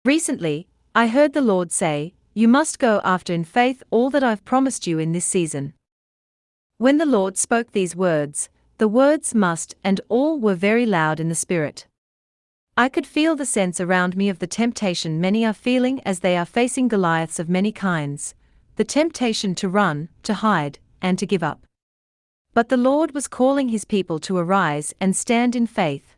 Recently, I heard the Lord say, "You must go after in faith all that I've promised you in this season." When the Lord spoke these words, the words must and all were very loud in the Spirit. I could feel the sense around me of the temptation many are feeling as they are facing Goliaths of many kinds, the temptation to run, to hide, and to give up. But the Lord was calling His people to arise and stand in faith.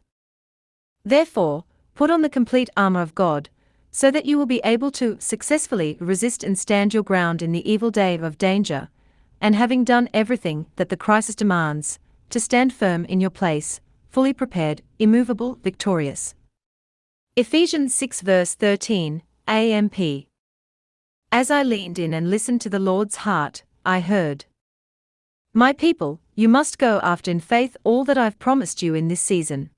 Therefore, put on the complete armor of God, so that you will be able to successfully resist and stand your ground in the evil day of danger, and having done everything that the crisis demands, to stand firm in your place, fully prepared, immovable, victorious. Ephesians 6 verse 13, AMP. As I leaned in and listened to the Lord's heart, I heard, "My people, you must go after in faith all that I've promised you in this season."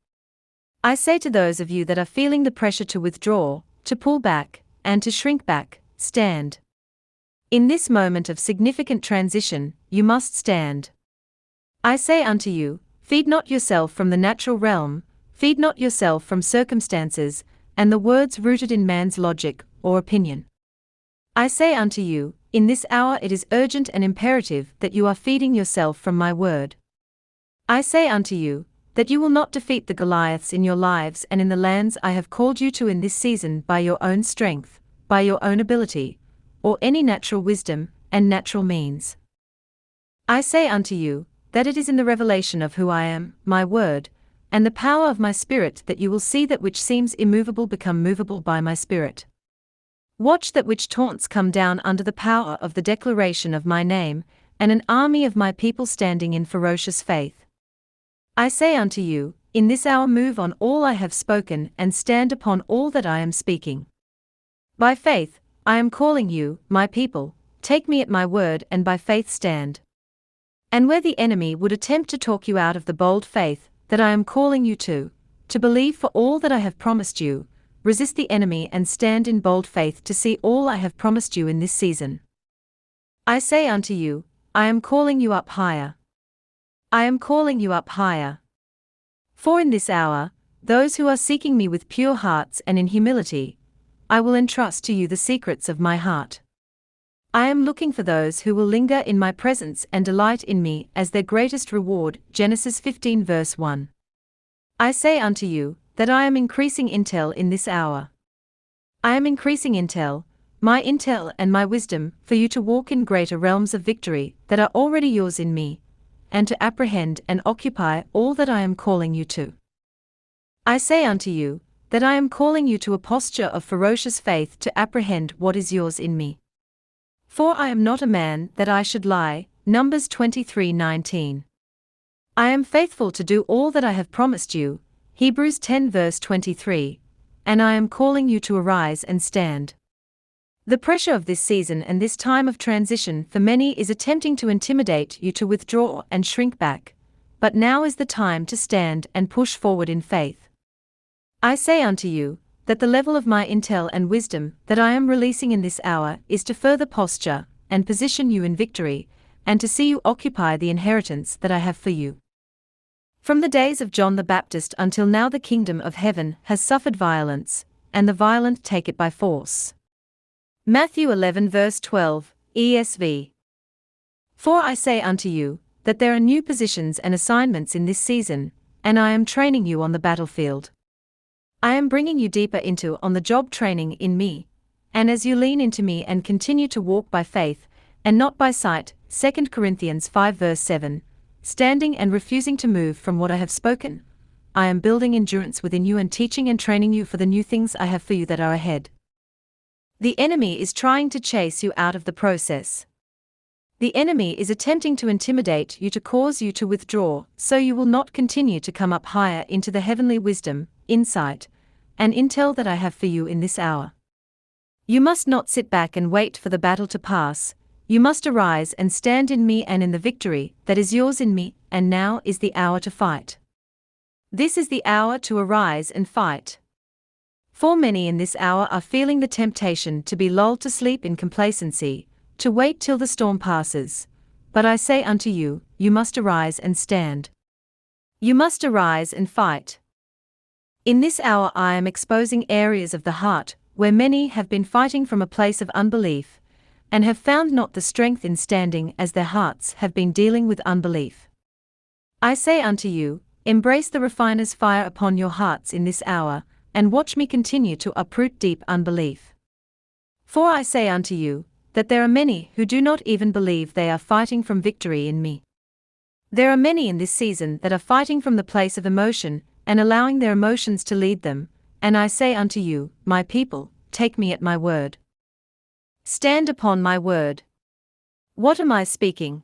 I say to those of you that are feeling the pressure to withdraw, to pull back, and to shrink back, stand. In this moment of significant transition, you must stand. I say unto you, feed not yourself from the natural realm, feed not yourself from circumstances, and the words rooted in man's logic or opinion. I say unto you, in this hour it is urgent and imperative that you are feeding yourself from my word. I say unto you, that you will not defeat the Goliaths in your lives and in the lands I have called you to in this season by your own strength, by your own ability, or any natural wisdom and natural means. I say unto you, that it is in the revelation of who I am, my word, and the power of my Spirit that you will see that which seems immovable become movable by my Spirit. Watch that which taunts come down under the power of the declaration of my name, and an army of my people standing in ferocious faith. I say unto you, in this hour move on all I have spoken and stand upon all that I am speaking. By faith, I am calling you, my people, take me at my word and by faith stand. And where the enemy would attempt to talk you out of the bold faith that I am calling you to believe for all that I have promised you, resist the enemy and stand in bold faith to see all I have promised you in this season. I say unto you, I am calling you up higher. I am calling you up higher. For in this hour, those who are seeking me with pure hearts and in humility, I will entrust to you the secrets of my heart. I am looking for those who will linger in my presence and delight in me as their greatest reward. Genesis 15 verse 1. I say unto you, that I am increasing intel in this hour. I am increasing intel, my intel and my wisdom, for you to walk in greater realms of victory that are already yours in me, and to apprehend and occupy all that I am calling you to. I say unto you, that I am calling you to a posture of ferocious faith to apprehend what is yours in me. For I am not a man that I should lie. Numbers 23:19. I am faithful to do all that I have promised you. Hebrews 10 verse 23. And I am calling you to arise and stand. The pressure of this season and this time of transition for many is attempting to intimidate you to withdraw and shrink back, but now is the time to stand and push forward in faith. I say unto you, that the level of my intel and wisdom that I am releasing in this hour is to further posture and position you in victory, and to see you occupy the inheritance that I have for you. From the days of John the Baptist until now the kingdom of heaven has suffered violence, and the violent take it by force. Matthew 11 verse 12, ESV. For I say unto you, that there are new positions and assignments in this season, and I am training you on the battlefield. I am bringing you deeper into on-the-job training in me, and as you lean into me and continue to walk by faith, and not by sight, 2 Corinthians 5 verse 7, standing and refusing to move from what I have spoken, I am building endurance within you and teaching and training you for the new things I have for you that are ahead. The enemy is trying to chase you out of the process. The enemy is attempting to intimidate you to cause you to withdraw, so you will not continue to come up higher into the heavenly wisdom, insight, and intel that I have for you in this hour. You must not sit back and wait for the battle to pass. You must arise and stand in me and in the victory that is yours in me, and now is the hour to fight. This is the hour to arise and fight. For many in this hour are feeling the temptation to be lulled to sleep in complacency, to wait till the storm passes. But I say unto you, you must arise and stand. You must arise and fight. In this hour I am exposing areas of the heart where many have been fighting from a place of unbelief, and have found not the strength in standing as their hearts have been dealing with unbelief. I say unto you, embrace the refiner's fire upon your hearts in this hour, and watch me continue to uproot deep unbelief. For I say unto you, that there are many who do not even believe they are fighting from victory in me. There are many in this season that are fighting from the place of emotion, and allowing their emotions to lead them, and I say unto you, my people, take me at my word. Stand upon my word. What am I speaking?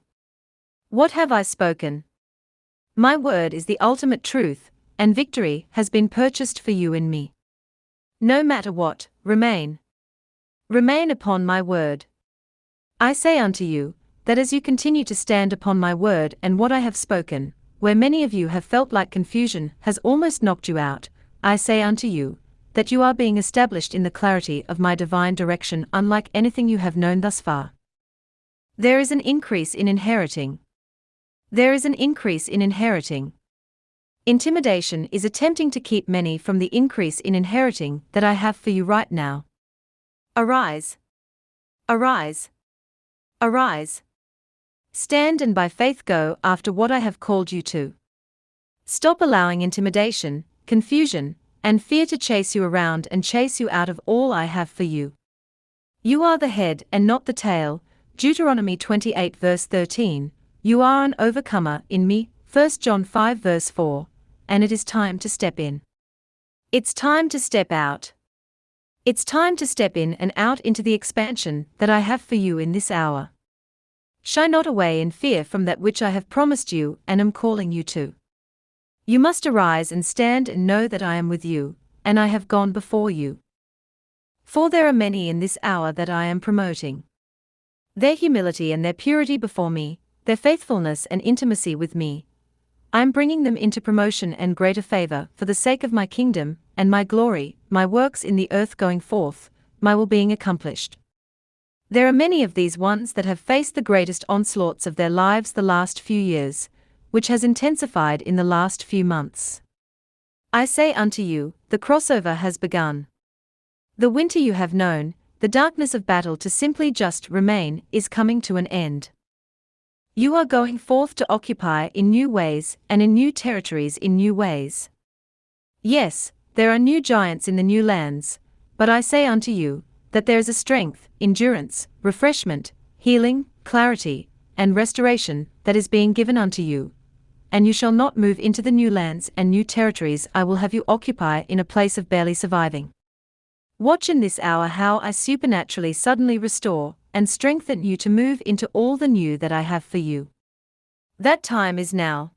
What have I spoken? My word is the ultimate truth, and victory has been purchased for you in me. No matter what, remain. Remain upon my word. I say unto you, that as you continue to stand upon my word and what I have spoken, where many of you have felt like confusion has almost knocked you out, I say unto you, that you are being established in the clarity of my divine direction unlike anything you have known thus far. There is an increase in inheriting. There is an increase in inheriting. Intimidation is attempting to keep many from the increase in inheriting that I have for you right now. Arise. Arise. Arise. Stand and by faith go after what I have called you to. Stop allowing intimidation, confusion, and fear to chase you around and chase you out of all I have for you. You are the head and not the tail, Deuteronomy 28 verse 13, you are an overcomer in me, 1 John 5 verse 4, and it is time to step in. It's time to step out. It's time to step in and out into the expansion that I have for you in this hour. Shy not away in fear from that which I have promised you and am calling you to. You must arise and stand and know that I am with you, and I have gone before you. For there are many in this hour that I am promoting. Their humility and their purity before me, their faithfulness and intimacy with me, I am bringing them into promotion and greater favor for the sake of my kingdom and my glory, my works in the earth going forth, my will being accomplished. There are many of these ones that have faced the greatest onslaughts of their lives the last few years, which has intensified in the last few months. I say unto you, the crossover has begun. The winter you have known, the darkness of battle to simply just remain, is coming to an end. You are going forth to occupy in new ways and in new territories in new ways. Yes, there are new giants in the new lands, but I say unto you, that there is a strength, endurance, refreshment, healing, clarity, and restoration that is being given unto you, and you shall not move into the new lands and new territories I will have you occupy in a place of barely surviving. Watch in this hour how I supernaturally suddenly restore and strengthen you to move into all the new that I have for you. That time is now.